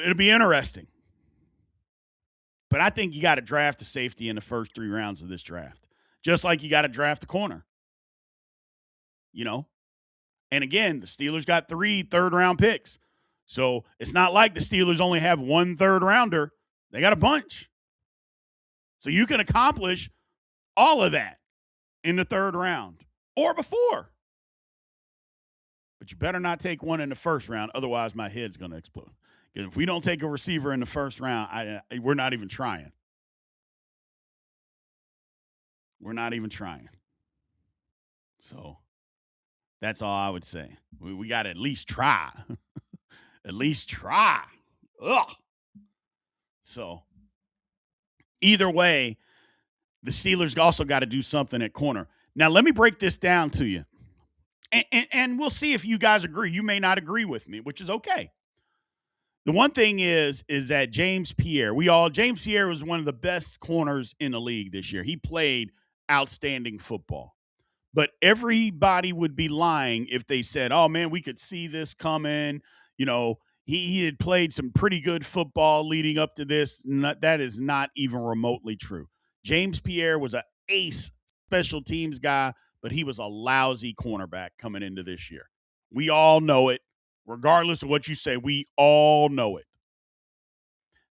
Speaker 1: it'll be interesting. But I think you got to draft a safety in the first 3 rounds of this draft, just like you got to draft a corner. And again, the Steelers got 3 third-round picks. So it's not like the Steelers only have 1 third-rounder. They got a bunch. So you can accomplish all of that in the 3rd round or before. But you better not take one in the 1st round. Otherwise, my head's going to explode. Because if we don't take a receiver in the 1st round, we're not even trying. We're not even trying. So that's all I would say. We got to at least try. At least try. Ugh. So either way, the Steelers also got to do something at corner. Now, let me break this down to you. And we'll see if you guys agree. You may not agree with me, which is okay. The one thing is that James Pierre was one of the best corners in the league this year. He played outstanding football. But everybody would be lying if they said, oh, man, we could see this coming. He had played some pretty good football leading up to this. That is not even remotely true. James Pierre was an ace special teams guy, but he was a lousy cornerback coming into this year. We all know it. Regardless of what you say, we all know it.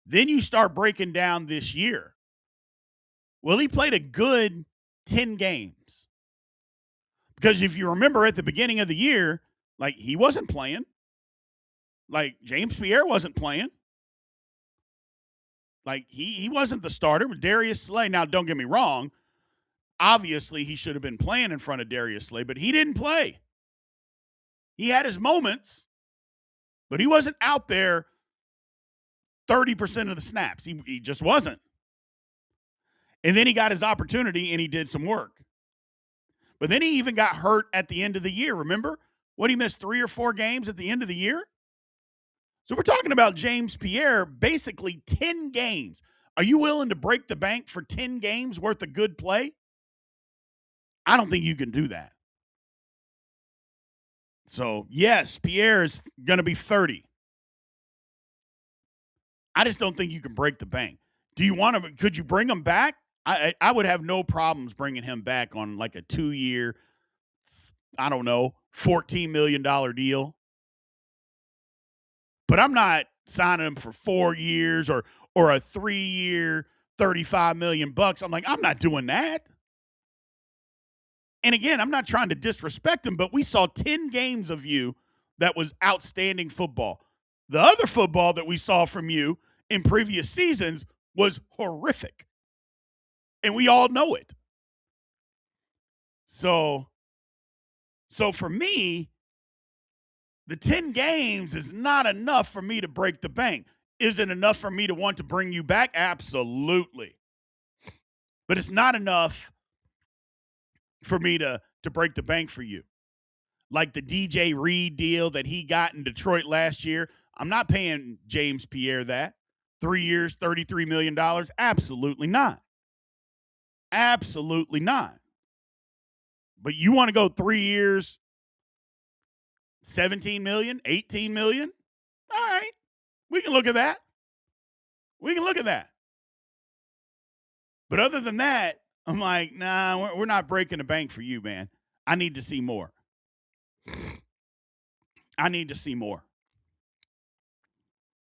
Speaker 1: Then you start breaking down this year. Well, he played a good 10 games. Because if you remember at the beginning of the year, he wasn't playing. James Pierre wasn't playing. He wasn't the starter with Darius Slay. Now, don't get me wrong. Obviously, he should have been playing in front of Darius Slay, but he didn't play. He had his moments, but he wasn't out there 30% of the snaps. He just wasn't. And then he got his opportunity, and he did some work. But then he even got hurt at the end of the year. Remember? He missed 3 or 4 games at the end of the year? So we're talking about James Pierre, basically 10 games. Are you willing to break the bank for 10 games worth of good play? I don't think you can do that. So, yes, Pierre is going to be 30. I just don't think you can break the bank. Could you bring him back? I would have no problems bringing him back on a 2-year, I don't know, $14 million deal. But I'm not signing him for 4 years or a 3-year, $35 million. I'm not doing that. And again, I'm not trying to disrespect him, but we saw 10 games of you that was outstanding football. The other football that we saw from you in previous seasons was horrific. And we all know it. So for me, the 10 games is not enough for me to break the bank. Is it enough for me to want to bring you back? Absolutely. But it's not enough for me to break the bank for you. Like the DJ Reed deal that he got in Detroit last year. I'm not paying James Pierre that. 3 years, $33 million? Absolutely not. Absolutely not. But you want to go 3 years, $17 million, $18 million? All right. We can look at that. But other than that, I'm like, nah, we're not breaking the bank for you, man. I need to see more.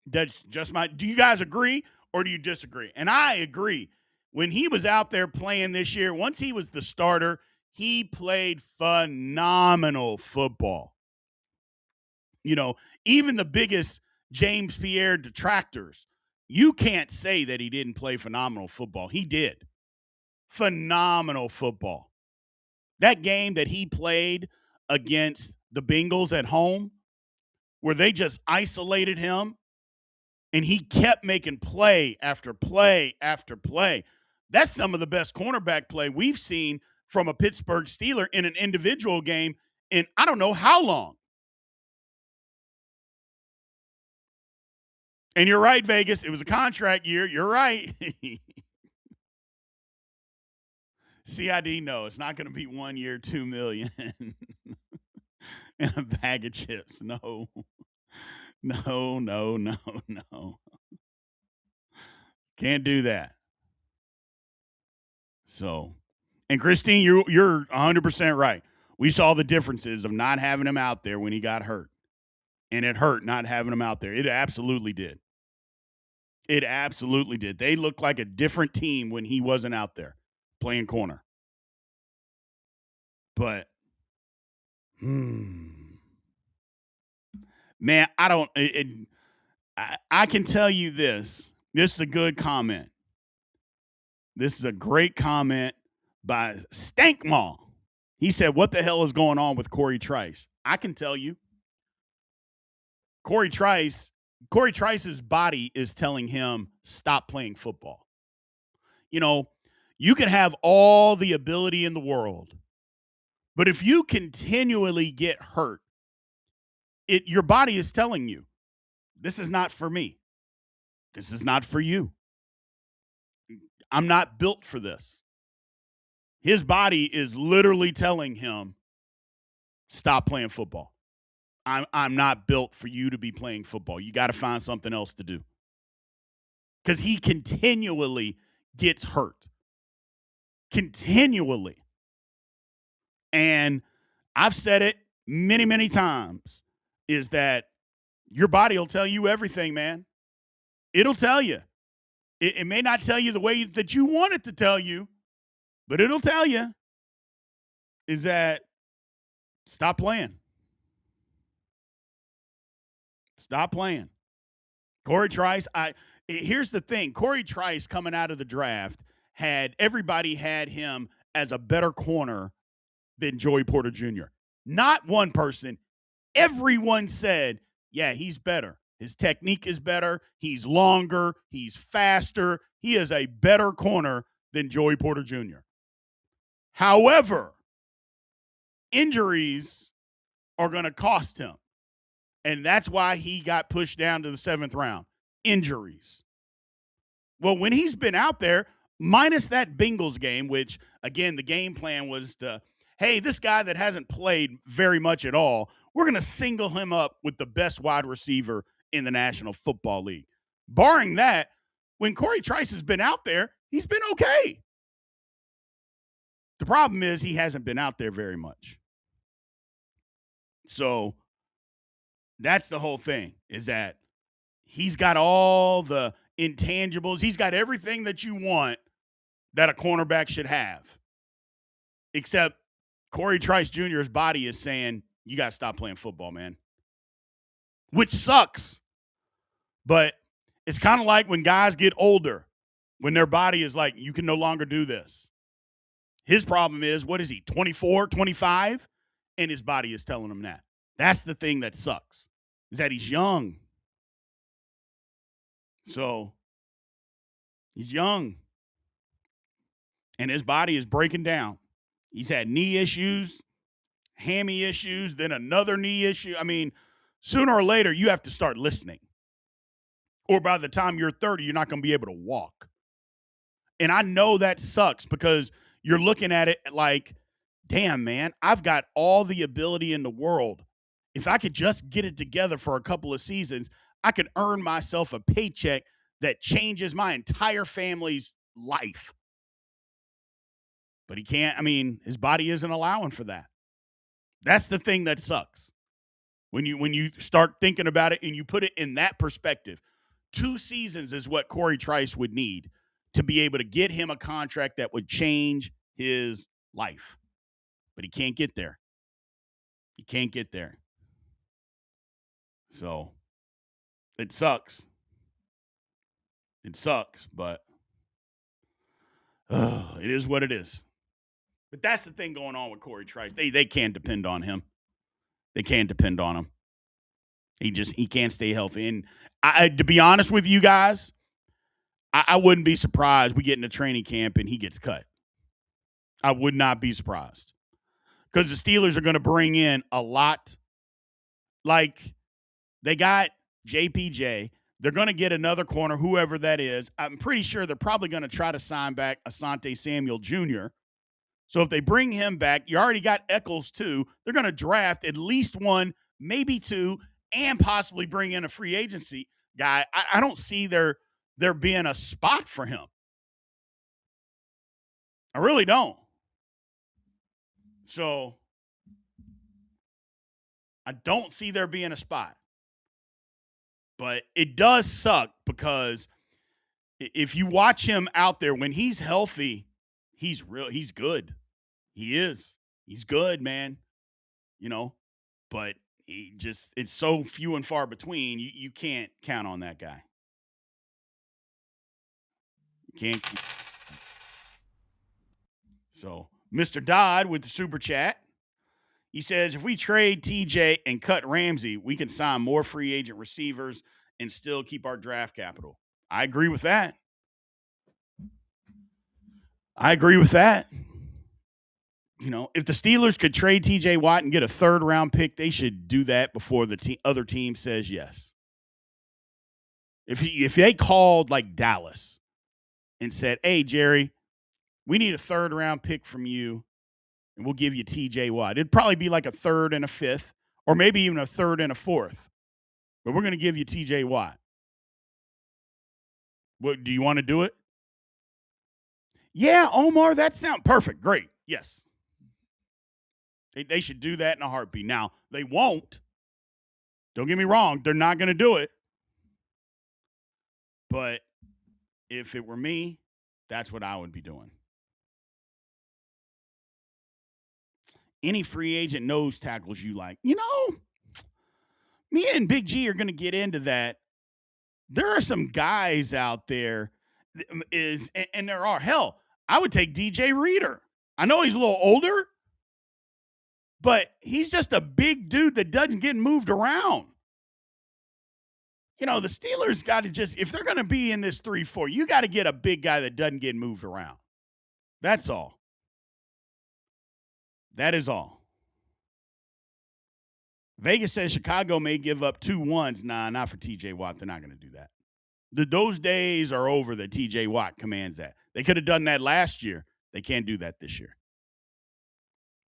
Speaker 1: That's just do you guys agree or do you disagree? And I agree. When he was out there playing this year, once he was the starter, he played phenomenal football. Even the biggest James Pierre detractors, You can't say that he didn't play phenomenal football. He did. Phenomenal football. That game that he played against the Bengals at home, where they just isolated him and he kept making play after play after play. That's some of the best cornerback play we've seen from a Pittsburgh Steeler in an individual game in I don't know how long. And you're right, Vegas. It was a contract year. You're right. CID, no, it's not going to be 1 year, $2 million and a bag of chips. No, no, no, no, no. Can't do that. So, and Christine, you're 100% right. We saw the differences of not having him out there when he got hurt, and it hurt not having him out there. It absolutely did. It absolutely did. They looked like a different team when he wasn't out there playing corner. But, man, I don't. I can tell you this. This is a good comment. This is a great comment by Stankmaw. He said, "What the hell is going on with Corey Trice?" I can tell you. Corey Trice's body is telling him, stop playing football. You know, you can have all the ability in the world, but if you continually get hurt, your body is telling you, this is not for me. This is not for you. I'm not built for this. His body is literally telling him, stop playing football. I'm not built for you to be playing football. You got to find something else to do. Because he continually gets hurt. Continually. And I've said it many, many times, is that your body will tell you everything, man. It'll tell you. It may not tell you the way that you want it to tell you, but it'll tell you is that stop playing. Stop playing. Corey Trice, here's the thing. Corey Trice coming out of the draft everybody had him as a better corner than Joey Porter Jr. Not one person. Everyone said, yeah, he's better. His technique is better. He's longer. He's faster. He is a better corner than Joey Porter Jr. However, injuries are going to cost him. And that's why he got pushed down to the 7th round. Injuries. Well, when he's been out there, minus that Bengals game, which, again, the game plan was to, hey, this guy that hasn't played very much at all, we're going to single him up with the best wide receiver in the National Football League. Barring that, when Corey Trice has been out there, he's been okay. The problem is he hasn't been out there very much. So that's the whole thing, is that he's got all the intangibles. He's got everything that you want that a cornerback should have. Except Corey Trice Jr.'s body is saying, you got to stop playing football, man. Which sucks. But it's kind of like when guys get older, when their body is like, you can no longer do this. His problem is, what is he, 24, 25? And his body is telling him that. That's the thing that sucks, is that he's young. So he's young. And his body is breaking down. He's had knee issues, hammy issues, then another knee issue. I mean, sooner or later, you have to start listening. Or by the time you're 30, you're not going to be able to walk. And I know that sucks, because you're looking at it like, damn, man, I've got all the ability in the world. If I could just get it together for a couple of seasons, I could earn myself a paycheck that changes my entire family's life. But he can't. I mean, his body isn't allowing for that. That's the thing that sucks. When you start thinking about it and you put it in that perspective, 2 seasons is what Corey Trice would need to be able to get him a contract that would change his life. But he can't get there. He can't get there. So it sucks. It sucks, but it is what it is. But that's the thing going on with Corey Trice. They can't depend on him. They can't depend on him. He can't stay healthy. And to be honest with you guys, I wouldn't be surprised we get into training camp and he gets cut. I would not be surprised because the Steelers are going to bring in a lot. Like they got JPJ. They're going to get another corner, whoever that is. I'm pretty sure they're probably going to try to sign back Asante Samuel Jr. So if they bring him back, you already got Eccles too. They're going to draft at least one, maybe two, and possibly bring in a free agency guy. I don't see there being a spot for him. I really don't. So I don't see there being a spot. But it does suck because if you watch him out there when he's healthy, he's good. He is. He's good, man. But it's so few and far between. You can't count on that guy. You can't. So, Mr. Dodd with the super chat. He says, if we trade TJ and cut Ramsey, we can sign more free agent receivers and still keep our draft capital. I agree with that. If the Steelers could trade TJ Watt and get a third-round pick, they should do that before the other team says yes. If they called like Dallas and said, hey, Jerry, we need a third-round pick from you, and we'll give you TJ Watt. It'd probably be like a third and a fifth, or maybe even a third and a fourth. But we're going to give you TJ Watt. What, do you want to do it? Yeah, Omar, that sounds perfect. Great. Yes. They should do that in a heartbeat. Now, they won't. Don't get me wrong. They're not going to do it. But if it were me, that's what I would be doing. Any free agent nose tackles you like. Me and Big G are going to get into that. There are some guys out there and there are. Hell, I would take DJ Reader. I know he's a little older, but he's just a big dude that doesn't get moved around. The Steelers got to if they're going to be in this 3-4, you got to get a big guy that doesn't get moved around. That's all. That is all. Vegas says Chicago may give up 2 ones. Nah, not for TJ Watt. They're not going to do that. Those days are over that TJ Watt commands that. They could have done that last year. They can't do that this year.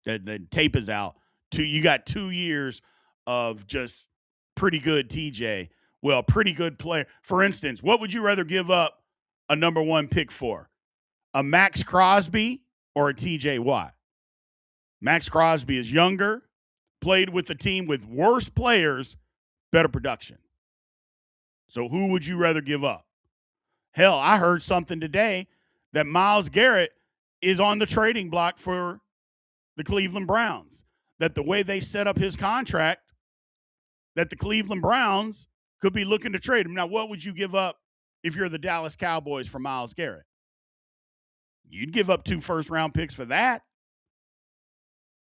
Speaker 1: The tape is out. You got 2 years of just pretty good TJ. Well, pretty good player. For instance, what would you rather give up a number 1 pick for? A Max Crosby or a TJ Watt? Max Crosby is younger, played with a team with worse players, better production. So who would you rather give up? Hell, I heard something today that Myles Garrett is on the trading block for the Cleveland Browns. That the way they set up his contract, that the Cleveland Browns could be looking to trade him. Now, what would you give up if you're the Dallas Cowboys for Myles Garrett? You'd give up 2 first-round picks for that.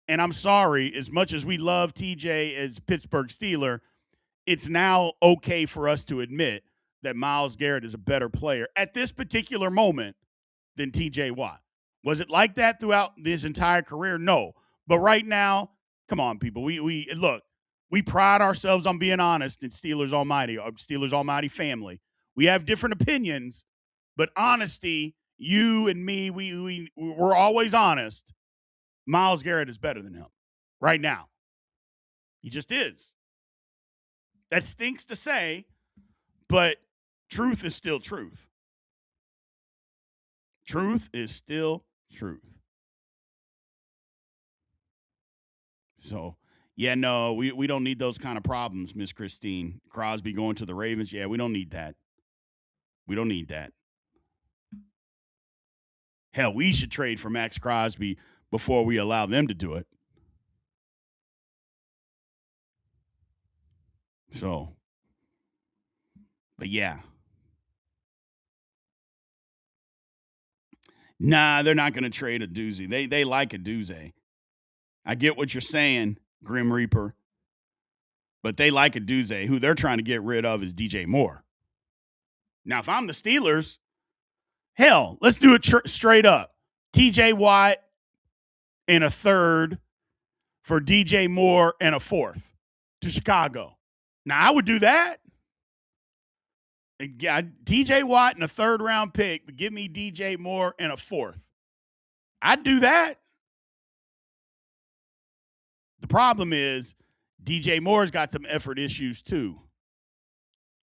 Speaker 1: And I'm sorry, as much as we love TJ as Pittsburgh Steeler, it's now okay for us to admit that Myles Garrett is a better player at this particular moment than TJ Watt. Was it like that throughout his entire career? No. But right now, come on, people. We pride ourselves on being honest in Steelers Almighty family. We have different opinions, but honesty, you and me, we're always honest. Myles Garrett is better than him right now. He just is. That stinks to say, but truth is still truth. Truth is still truth. So, yeah, no, we don't need those kind of problems, Miss Christine. Crosby going to the Ravens. Yeah, we don't need that. We don't need that. Hell, we should trade for Max Crosby before we allow them to do it. So, but yeah. Nah, they're not going to trade a doozy. They like a doozy. I get what you're saying, Grim Reaper, but they like a doozy. Who they're trying to get rid of is DJ Moore. Now, if I'm the Steelers, hell, let's do it straight up. TJ Watt and a third for DJ Moore and a fourth to Chicago. Now, I would do that. Yeah, TJ Watt and a third round pick, but give me DJ Moore and a fourth. I'd do that. The problem is DJ Moore's got some effort issues too.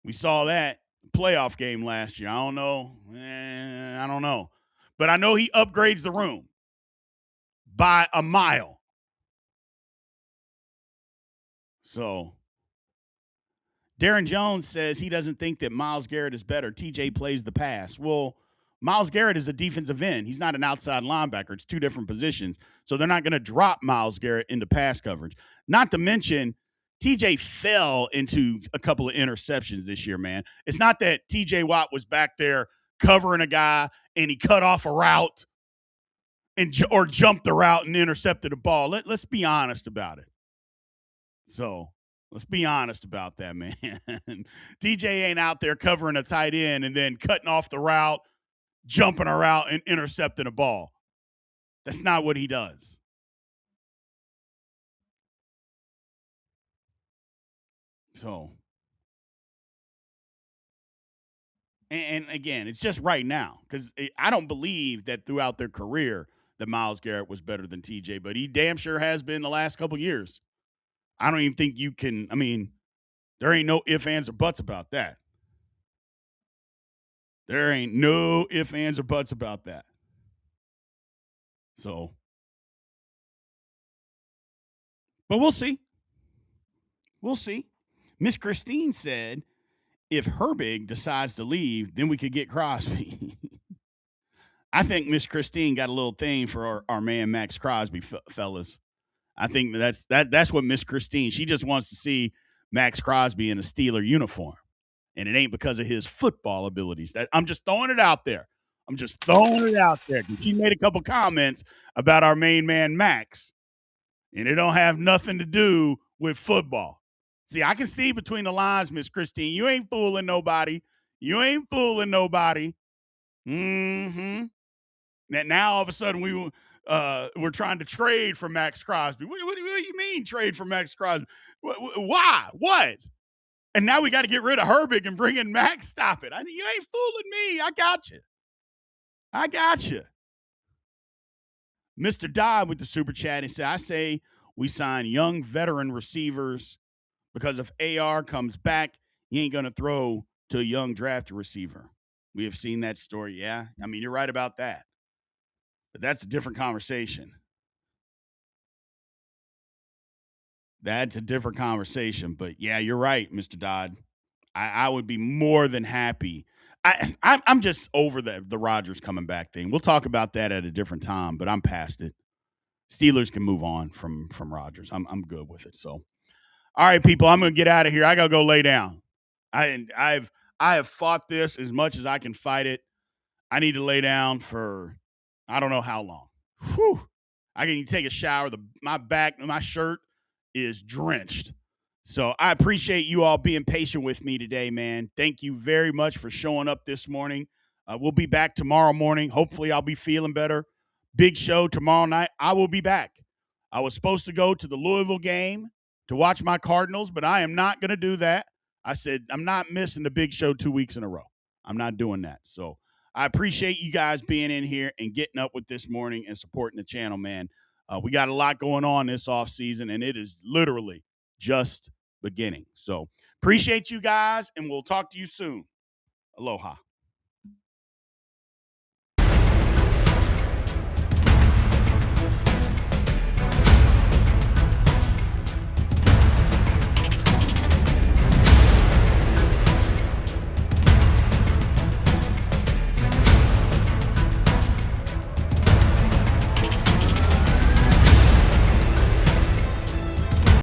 Speaker 1: We saw that playoff game last year. I don't know. I don't know. But I know he upgrades the room by a mile. So Darren Jones says he doesn't think that Myles Garrett is better. TJ plays the pass. Well, Myles Garrett is a defensive end. He's not an outside linebacker. It's two different positions. So they're not going to drop Myles Garrett into pass coverage. Not to mention, TJ fell into a couple of interceptions this year, man. It's not that TJ Watt was back there covering a guy and he cut off a route or jumped the route and intercepted a ball. Let's be honest about it. So let's be honest about that, man. TJ ain't out there covering a tight end and then cutting off the route, jumping a route, and intercepting a ball. That's not what he does. So, and again, it's just right now because I don't believe that throughout their career that Myles Garrett was better than TJ, but he damn sure has been the last couple years. I don't even think you can. I mean, there ain't no ifs, ands, or buts about that. There ain't no ifs, ands, or buts about that. So, but we'll see. We'll see. Miss Christine said, if Herbig decides to leave, then we could get Crosby. I think Miss Christine got a little thing for our man Max Crosby, fellas. I think that's what Miss Christine. She just wants to see Max Crosby in a Steeler uniform, and it ain't because of his football abilities. I'm just throwing it out there. She made a couple comments about our main man Max, and it don't have nothing to do with football. See, I can see between the lines, Miss Christine. You ain't fooling nobody. Mm-hmm. Now all of a sudden we're trying to trade for Max Crosby. What do you mean trade for Max Crosby? Why? What? And now we got to get rid of Herbig and bring in Max. Stop it. You ain't fooling me. I got you. Mr. Dodd with the super chat. He said, I say we sign young veteran receivers because if AR comes back, he ain't going to throw to a young drafted receiver. We have seen that story. Yeah. I mean, you're right about that. But that's a different conversation. That's a different conversation. But yeah, you're right, Mr. Dodd. I would be more than happy. I'm just over the Rodgers coming back thing. We'll talk about that at a different time, but I'm past it. Steelers can move on from Rodgers. I'm good with it. So, all right, people, I'm gonna get out of here. I gotta go lay down. I have fought this as much as I can fight it. I need to lay down for I don't know how long. Whew. I can take a shower. My shirt is drenched. So I appreciate you all being patient with me today, man. Thank you very much for showing up this morning. We'll be back tomorrow morning. Hopefully I'll be feeling better. Big show tomorrow night. I will be back. I was supposed to go to the Louisville game to watch my Cardinals, but I am not going to do that. I said, I'm not missing the big show 2 weeks in a row. I'm not doing that. So I appreciate you guys being in here and getting up with this morning and supporting the channel, man. We got a lot going on this offseason, and it is literally just beginning. So appreciate you guys, and we'll talk to you soon. Aloha.